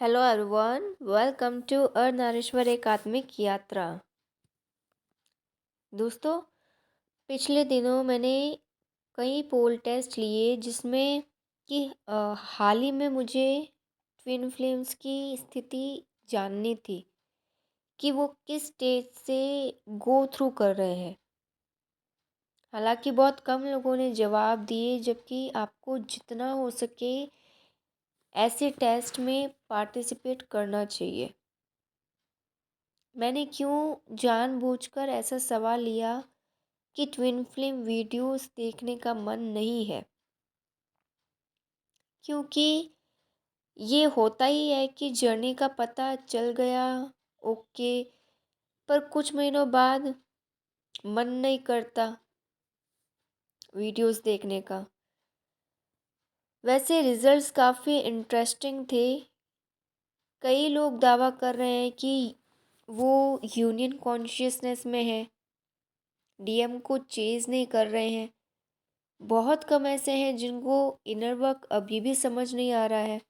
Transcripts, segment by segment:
Hello everyone, welcome to Ardhanarishwar Ekatmik Yatra. दोस्तों, पिछले दिनों मैंने कई पोल टेस्ट लिए जिसमें कि हाल ही में मुझे ट्विन फ्लेम्स की स्थिति जाननी थी कि वो किस स्टेज से गो थ्रू कर रहे हैं। हालांकि बहुत कम लोगों ने जवाब दिए, जबकि आपको जितना हो सके ऐसे टेस्ट में पार्टिसिपेट करना चाहिए। मैंने क्यों जानबूझकर ऐसा सवाल लिया कि ट्विन फ्लेम वीडियोस देखने का मन नहीं है, क्योंकि ये होता ही है कि जर्नी का पता चल गया, ओके, पर कुछ महीनों बाद मन नहीं करता वीडियोस देखने का। वैसे रिजल्ट्स काफ़ी इंटरेस्टिंग थे। कई लोग दावा कर रहे हैं कि वो यूनियन कॉन्शियसनेस में है, डीएम को चेज़ नहीं कर रहे हैं। बहुत कम ऐसे हैं जिनको इनर वर्क अभी भी समझ नहीं आ रहा है।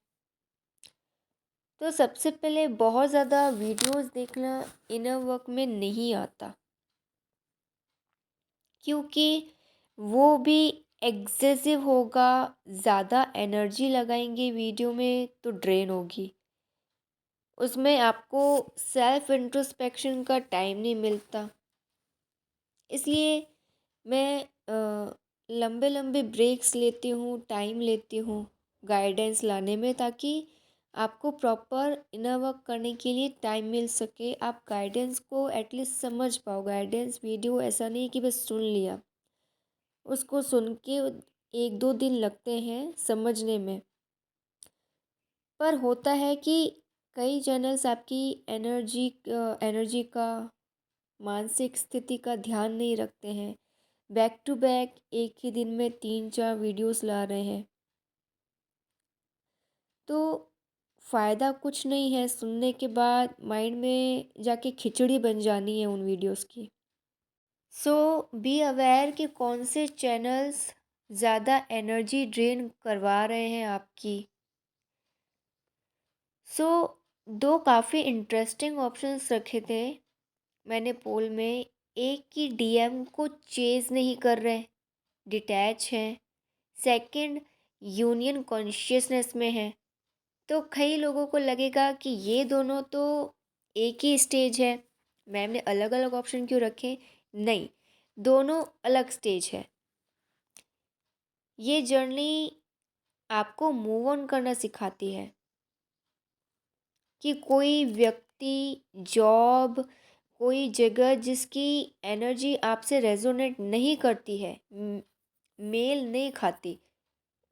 तो सबसे पहले बहुत ज़्यादा वीडियोस देखना इनर वर्क में नहीं आता, क्योंकि वो भी एक्सेसिव होगा। ज़्यादा एनर्जी लगाएंगे वीडियो में तो ड्रेन होगी, उसमें आपको सेल्फ इंट्रोस्पेक्शन का टाइम नहीं मिलता। इसलिए मैं लंबे लंबे ब्रेक्स लेती हूँ, टाइम लेती हूँ गाइडेंस लाने में, ताकि आपको प्रॉपर इनर वर्क करने के लिए टाइम मिल सके, आप गाइडेंस को एटलीस्ट समझ पाओ। गाइडेंस वीडियो ऐसा नहीं कि बस सुन लिया, उसको सुन के 1-2 दिन लगते हैं समझने में। पर होता है कि कई चैनल्स आपकी एनर्जी का, मानसिक स्थिति का ध्यान नहीं रखते हैं। बैक टू बैक एक ही दिन में 3-4 वीडियोस ला रहे हैं, तो फ़ायदा कुछ नहीं है। सुनने के बाद माइंड में जाके खिचड़ी बन जानी है उन वीडियोस की। सो बी अवेयर कि कौन से चैनल्स ज़्यादा एनर्जी ड्रेन करवा रहे हैं आपकी। सो दो काफ़ी इंटरेस्टिंग ऑप्शंस रखे थे मैंने पोल में। एक की डीएम को चेज़ नहीं कर रहे, डिटैच हैं। सेकंड, यूनियन कॉन्शियसनेस में है। तो कई लोगों को लगेगा कि ये दोनों तो एक ही स्टेज है, मैम ने अलग अलग ऑप्शन क्यों रखे। नहीं, दोनों अलग स्टेज है। ये जर्नी आपको मूव ऑन करना सिखाती है कि कोई व्यक्ति, जॉब, कोई जगह जिसकी एनर्जी आपसे रेजोनेट नहीं करती है, मेल नहीं खाती,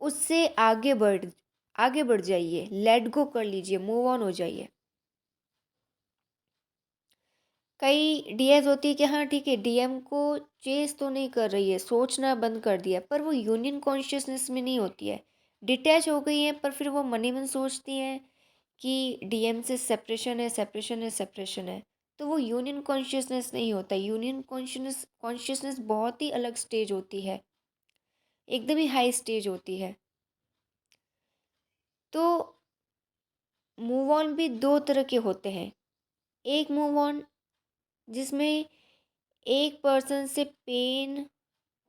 उससे आगे बढ़ जाइए, लेट गो कर लीजिए, मूव ऑन हो जाइए। कई डीएस होती है कि हाँ ठीक है, डीएम को चेस तो नहीं कर रही है, सोचना बंद कर दिया, पर वो यूनियन कॉन्शियसनेस में नहीं होती है, डिटैच हो गई है। पर फिर वो मनी मन सोचती हैं कि डीएम से सेपरेशन है, सेपरेशन है, सेपरेशन है। तो वो यूनियन कॉन्शियसनेस नहीं होता। यूनियन कॉन्शियसनेस बहुत ही अलग स्टेज होती है, एकदम ही हाई स्टेज होती है। तो मूव ऑन भी दो तरह के होते हैं। एक मूव ऑन जिसमें एक पर्सन से पेन,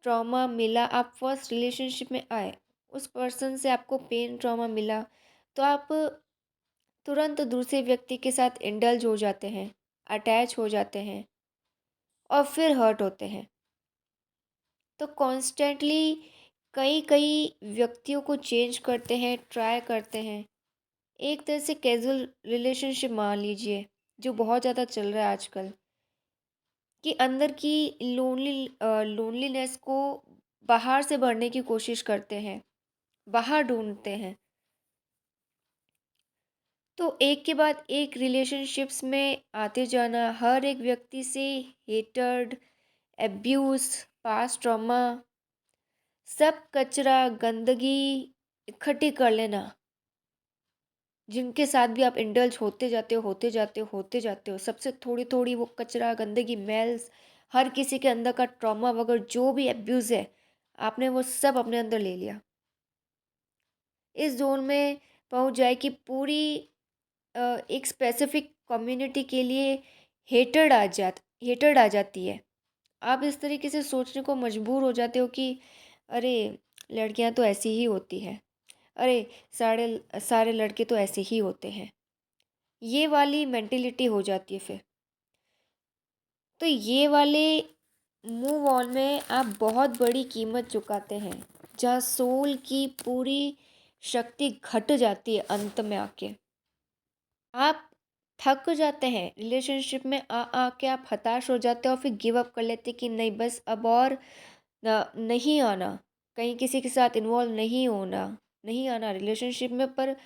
ट्रॉमा मिला, आप फर्स्ट रिलेशनशिप में आए, उस पर्सन से आपको पेन, ट्रॉमा मिला, तो आप तुरंत दूसरे व्यक्ति के साथ इंडल्ज हो जाते हैं, अटैच हो जाते हैं और फिर हर्ट होते हैं। तो कॉन्स्टेंटली कई कई व्यक्तियों को चेंज करते हैं, ट्राई करते हैं। एक तरह से कैजुअल रिलेशनशिप मान लीजिए, जो बहुत ज़्यादा चल रहा है आजकल, कि अंदर की लोनलीनेस को बाहर से भरने की कोशिश करते हैं, बाहर ढूंढते हैं। तो एक के बाद एक रिलेशनशिप्स में आते जाना, हर एक व्यक्ति से हेटर्ड, एब्यूज़, पास्ट ट्रॉमा, सब कचरा, गंदगी इकट्ठी कर लेना, जिनके साथ भी आप इंडल्ज होते जाते हो, होते जाते हो, होते जाते हो, सबसे थोड़ी थोड़ी वो कचरा, गंदगी, मेल्स, हर किसी के अंदर का ट्रॉमा वगैरह जो भी एब्यूज़ है, आपने वो सब अपने अंदर ले लिया। इस जोन में पहुंच जाए कि पूरी एक स्पेसिफिक कम्युनिटी के लिए हेटर्ड आ जाती है। आप इस तरीके से सोचने को मजबूर हो जाते हो कि अरे, लड़कियां तो ऐसी ही होती हैं, अरे सारे सारे लड़के तो ऐसे ही होते हैं। ये वाली मेंटेलिटी हो जाती है फिर। तो ये वाले मूव ऑन में आप बहुत बड़ी कीमत चुकाते हैं, जहाँ सोल की पूरी शक्ति घट जाती है अंत में आके। आप थक जाते हैं रिलेशनशिप में आ आ के, आप हताश हो जाते हो और फिर गिव अप कर लेते कि नहीं, बस अब और नहीं आना, कहीं किसी के साथ इन्वॉल्व नहीं होना, नहीं आना रिलेशनशिप में। पर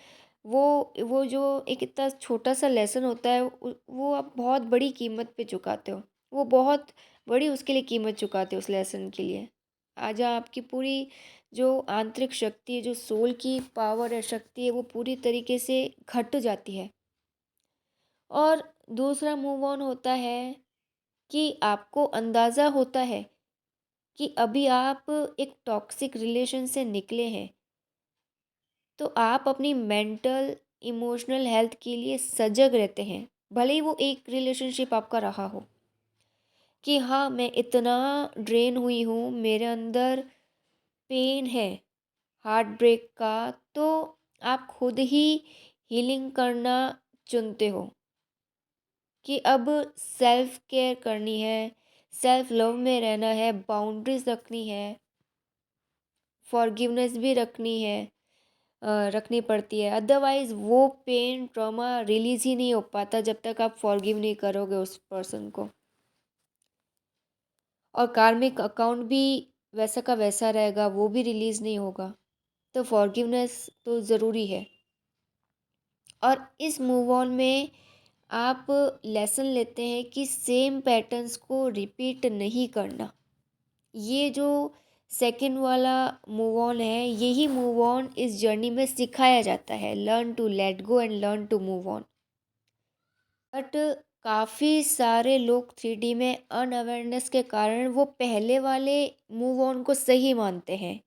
वो जो एक इतना छोटा सा लेसन होता है, वो आप बहुत बड़ी कीमत पे चुकाते हो। वो बहुत बड़ी उसके लिए कीमत चुकाते हो उस लेसन के लिए। आज आपकी पूरी जो आंतरिक शक्ति है, जो सोल की पावर है, शक्ति है, वो पूरी तरीके से घट जाती है। और दूसरा मूव ऑन होता है कि आपको अंदाज़ा होता है कि अभी आप एक टॉक्सिक रिलेशन से निकले हैं, तो आप अपनी मेंटल इमोशनल हेल्थ के लिए सजग रहते हैं, भले ही वो एक रिलेशनशिप आपका रहा हो। कि हाँ, मैं इतना ड्रेन हुई हूँ, मेरे अंदर पेन है हार्ट ब्रेक का, तो आप खुद ही हीलिंग करना चुनते हो कि अब सेल्फ केयर करनी है, सेल्फ लव में रहना है, बाउंड्रीज रखनी है, फॉरगिवनेस भी रखनी पड़ती है। अदरवाइज़ वो पेन ट्रॉमा रिलीज़ ही नहीं हो पाता जब तक आप फॉरगिव नहीं करोगे उस पर्सन को। और कार्मिक अकाउंट भी वैसा का वैसा रहेगा, वो भी रिलीज़ नहीं होगा। तो फॉरगिवनेस तो ज़रूरी है। और इस मूव ऑन में आप लेसन लेते हैं कि सेम पैटर्न्स को रिपीट नहीं करना। ये जो सेकंड वाला मूव ऑन है, यही मूव ऑन इस जर्नी में सिखाया जाता है, learn to let go and learn to move on. But काफ़ी सारे लोग 3D में अनअवेयरनेस के कारण वो पहले वाले मूव ऑन को सही मानते हैं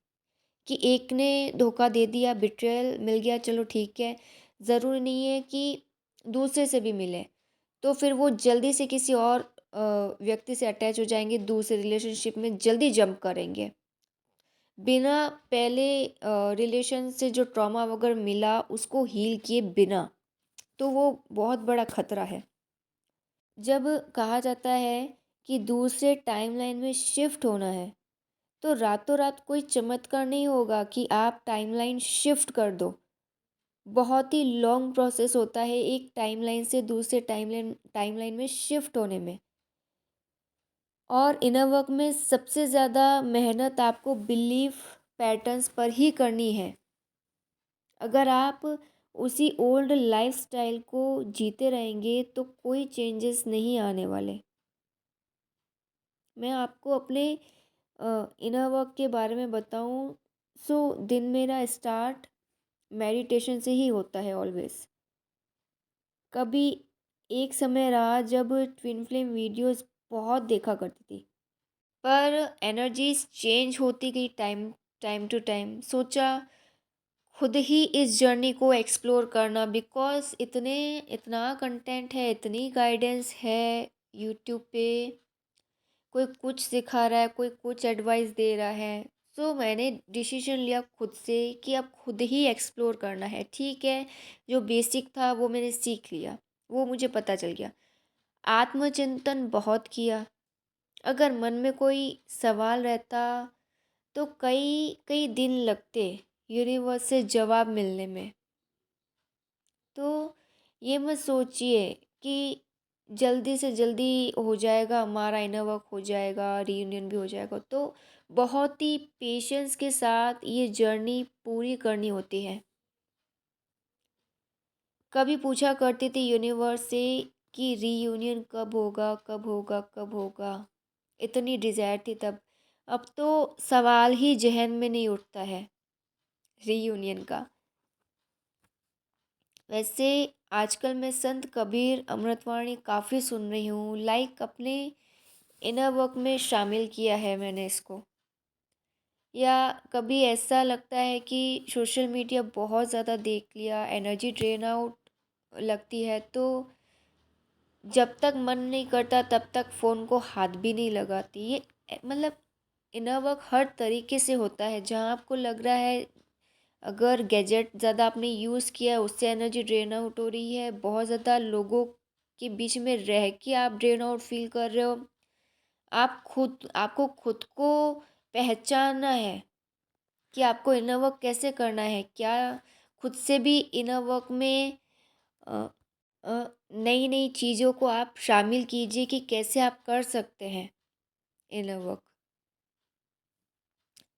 कि एक ने धोखा दे दिया, बिट्रेयल मिल गया, चलो ठीक है, ज़रूरी नहीं है कि दूसरे से भी मिले। तो फिर वो जल्दी से किसी और व्यक्ति से अटैच हो जाएंगे, दूसरे रिलेशनशिप में जल्दी जंप करेंगे, बिना पहले रिलेशन से जो ट्रॉमा वगैरह मिला उसको हील किए बिना। तो वो बहुत बड़ा खतरा है। जब कहा जाता है कि दूसरे टाइमलाइन में शिफ्ट होना है, तो रातों रात कोई चमत्कार नहीं होगा कि आप टाइमलाइन शिफ्ट कर दो। बहुत ही लॉन्ग प्रोसेस होता है एक टाइमलाइन से दूसरे टाइमलाइन में शिफ्ट होने में। और इनर वर्क में सबसे ज़्यादा मेहनत आपको बिलीफ पैटर्न्स पर ही करनी है। अगर आप उसी ओल्ड लाइफस्टाइल को जीते रहेंगे तो कोई चेंजेस नहीं आने वाले। मैं आपको अपने इनर वर्क के बारे में बताऊं, सो दिन मेरा स्टार्ट मेडिटेशन से ही होता है ऑलवेज। कभी एक समय रहा जब ट्विन फ्लेम वीडियोस बहुत देखा करती थी, पर एनर्जीज चेंज होती गई टाइम टाइम टू टाइम। सोचा खुद ही इस जर्नी को एक्सप्लोर करना, बिकॉज़ इतना कंटेंट है, इतनी गाइडेंस है यूट्यूब पे, कोई कुछ सिखा रहा है, कोई कुछ एडवाइस दे रहा है। सो मैंने डिसीजन लिया खुद से कि अब खुद ही एक्सप्लोर करना है। ठीक है, जो बेसिक था वो मैंने सीख लिया, वो मुझे पता चल गया। आत्मचिंतन बहुत किया। अगर मन में कोई सवाल रहता तो कई कई दिन लगते यूनिवर्स से जवाब मिलने में। तो ये मत सोचिए कि जल्दी से जल्दी हो जाएगा, हमारा इनर वर्क हो जाएगा, रीयूनियन भी हो जाएगा। तो बहुत ही पेशेंस के साथ ये जर्नी पूरी करनी होती है। कभी पूछा करती थी यूनिवर्स से कि रीयूनियन कब होगा, कब होगा, कब होगा। इतनी डिज़ायर थी तब। अब तो सवाल ही जहन में नहीं उठता है रीयूनियन का। वैसे आजकल मैं संत कबीर अमृतवाणी काफ़ी सुन रही हूँ, लाइक अपने इनर वर्क में शामिल किया है मैंने इसको। या कभी ऐसा लगता है कि सोशल मीडिया बहुत ज़्यादा देख लिया, एनर्जी ड्रेन आउट लगती है, तो जब तक मन नहीं करता तब तक फ़ोन को हाथ भी नहीं लगाती। ये मतलब इनर वर्क हर तरीके से होता है। जहाँ आपको लग रहा है अगर गैजेट ज़्यादा आपने यूज़ किया, उससे एनर्जी ड्रेन आउट हो रही है, बहुत ज़्यादा लोगों के बीच में रह के आप ड्रेन आउट फील कर रहे हो, आपको खुद को पहचानना है कि आपको इनर वर्क कैसे करना है। क्या खुद से भी इनर वर्क में नई नई चीज़ों को आप शामिल कीजिए कि कैसे आप कर सकते हैं इनर वर्क।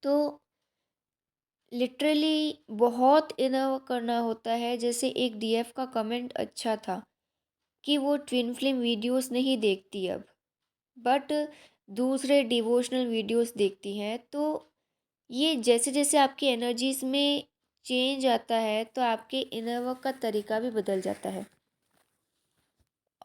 तो लिटरली बहुत इनर वर्क करना होता है। जैसे एक डीएफ का कमेंट अच्छा था कि वो ट्विन फ्लेम वीडियोस नहीं देखती अब, बट दूसरे डिवोशनल वीडियोस देखती हैं। तो ये जैसे जैसे आपकी एनर्जीज में चेंज आता है तो आपके इनर वर्क का तरीका भी बदल जाता है।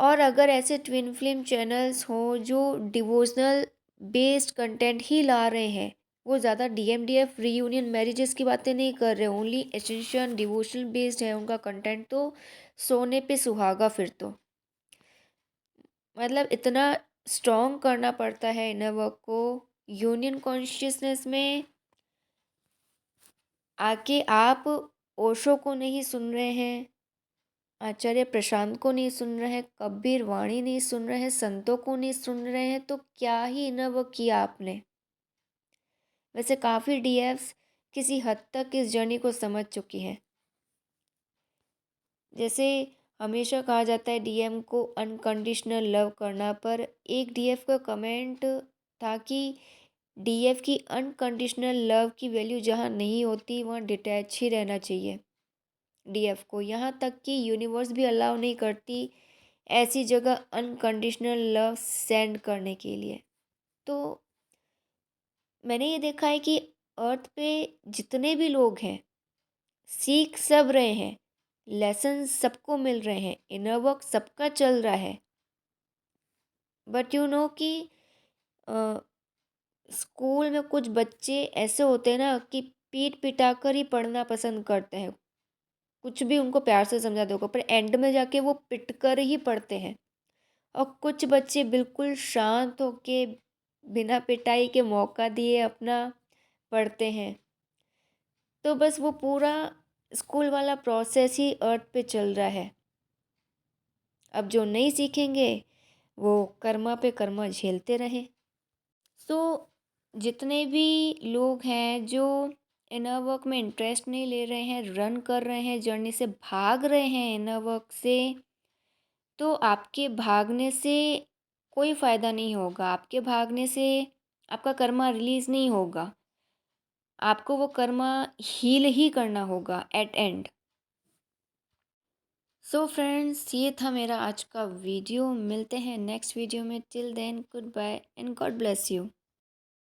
और अगर ऐसे ट्विन फ्लेम चैनल्स हों जो डिवोशनल बेस्ड कंटेंट ही ला रहे हैं, वो ज़्यादा डीएमडीएफ रीयूनियन मैरिजेस की बातें नहीं कर रहे, ओनली एसेंशियल डिवोशनल बेस्ड है उनका कंटेंट, तो सोने पे सुहागा फिर तो। मतलब इतना स्ट्रॉन्ग करना पड़ता है इनर वर्क को। यूनियन कॉन्शियसनेस में आके आप ओशो को नहीं सुन रहे हैं, आचार्य प्रशांत को नहीं सुन रहे हैं, कबीर वाणी नहीं सुन रहे हैं, संतों को नहीं सुन रहे हैं, तो क्या ही इनर वर्क किया आपने। वैसे काफ़ी डीएफ्स किसी हद तक इस जर्नी को समझ चुकी हैं। जैसे हमेशा कहा जाता है डीएम को अनकंडीशनल लव करना, पर एक डीएफ का कमेंट था कि डीएफ की अनकंडीशनल लव की वैल्यू जहाँ नहीं होती वहाँ डिटैच ही रहना चाहिए डीएफ को। यहाँ तक कि यूनिवर्स भी अलाउ नहीं करती ऐसी जगह अनकंडीशनल लव सेंड करने के लिए। तो मैंने ये देखा है कि अर्थ पे जितने भी लोग हैं सीख सब रहे हैं, लेसन सबको मिल रहे हैं, इनर वर्क सबका चल रहा है। बट यू नो कि स्कूल में कुछ बच्चे ऐसे होते हैं ना कि पीट पिटा कर ही पढ़ना पसंद करते हैं। कुछ भी उनको प्यार से समझा दोगे पर एंड में जाके वो पिट कर ही पढ़ते हैं। और कुछ बच्चे बिल्कुल शांत होके बिना पिटाई के मौका दिए अपना पढ़ते हैं। तो बस वो पूरा स्कूल वाला प्रोसेस ही अर्थ पे चल रहा है। अब जो नहीं सीखेंगे वो कर्मा पे कर्मा झेलते रहें। सो जितने भी लोग हैं जो इनर वर्क में इंटरेस्ट नहीं ले रहे हैं, रन कर रहे हैं, जर्नी से भाग रहे हैं इनर वर्क से, तो आपके भागने से कोई फ़ायदा नहीं होगा। आपके भागने से आपका कर्मा रिलीज़ नहीं होगा। आपको वो कर्मा हील ही करना होगा एट एंड। सो फ्रेंड्स, ये था मेरा आज का वीडियो। मिलते हैं नेक्स्ट वीडियो में। Till then goodbye and God bless you.